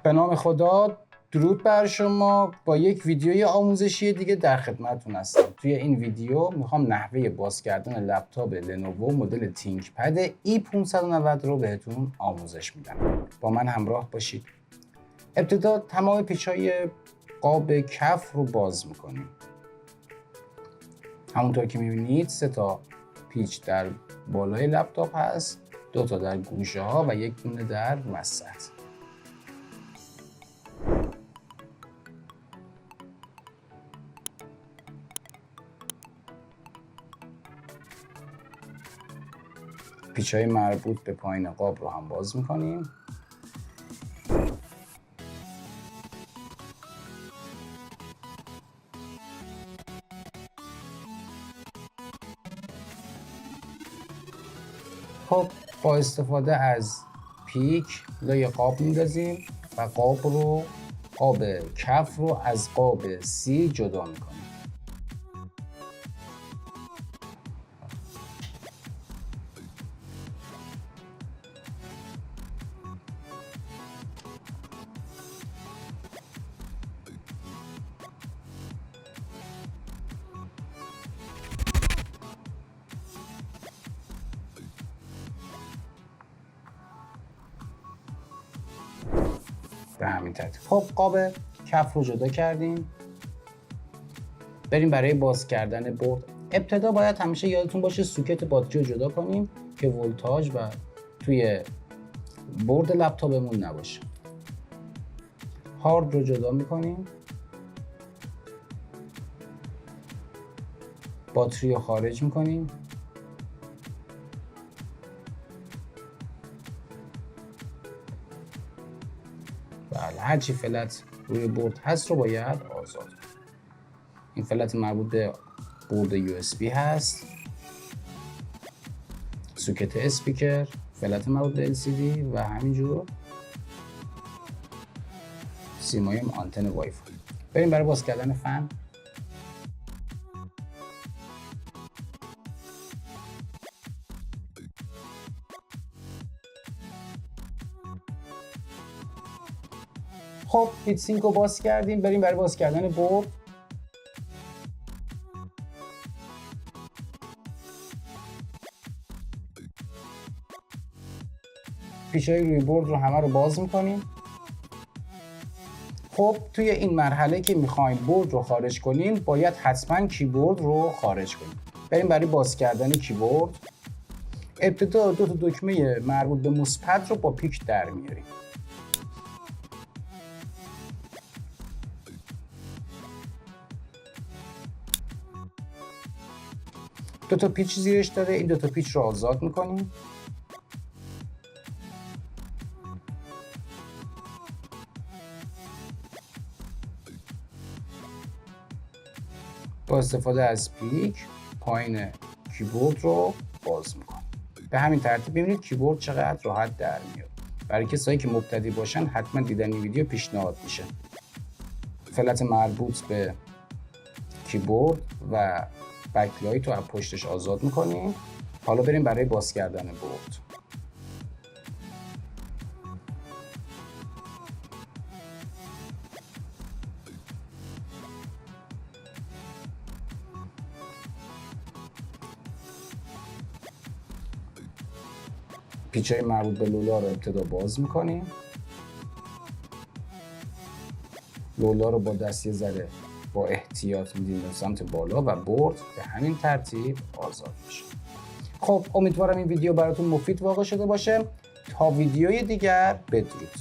به نام خدا، درود بر شما. با یک ویدیوی آموزشی دیگه در خدمتتون هستم. توی این ویدیو میخوام نحوه باز کردن لپتاپ لنوو مدل تینکپد E590 رو بهتون آموزش میدم. با من همراه باشید. ابتدا تمام پیچ‌های قاب کف رو باز میکنیم. همونطور که میبینید 3 تا پیچ در بالای لپتاپ هست، 2 تا در گوشه ها و 1 دونه در وسط. پیچ‌های مربوط به پایین قاب رو هم باز میکنیم. خب با استفاده از پیک لای قاب میندازیم و قاب کف رو از قاب سی جدا میکنیم. به همین ترتیب. خب قاب کف رو جدا کردیم. بریم برای باز کردن برد. ابتدا باید همیشه یادتون باشه سوکت باتری رو جدا کنیم که ولتاژ و توی برد لپتاپمون نباشه. هارد رو جدا میکنیم. باتری رو خارج میکنیم. بله، هرچی فلت روی برد هست رو باید آزاد کنیم. این فلت مربوط به برد USB هست، سوکت اسپیکر، فلت مربوط به LCD و همینجور سیمای آنتن وای فای. بریم برای باز کردن فن. خب هیت سینک رو باز کردیم. بریم برای باز کردن برد. پیچ‌های روی برد رو همه رو باز میکنیم. خب توی این مرحله که میخوایم برد رو خارج کنیم باید حتما کیبورد رو خارج کنیم. بریم برای باز کردن کیبورد. ابتدا 2 تا دکمه مربوط به مثبت رو با پیک در میاریم. دو تا پیچ زیرش داره، این 2 تا پیچ رو آزاد میکنیم. با استفاده از پیک پایین کیبورد رو باز میکنیم. به همین ترتیب ببینید کیبورد چقدر راحت در میاد. برای کسایی که مبتدی باشن حتما دیدن این ویدیو پیشنهاد میشه. فلت مربوط به کیبورد و بکلایت رو از پشتش آزاد میکنیم. حالا بریم برای باز کردن برد. پیچ‌های مربوط به لولا رو ابتدا باز میکنیم. لولا رو با دست یه ذره با احتیاط میدیم به سمت بالا و برد به همین ترتیب آزاد میشه. خب امیدوارم این ویدیو براتون مفید واقع شده باشه. تا ویدیوی دیگر بدرود.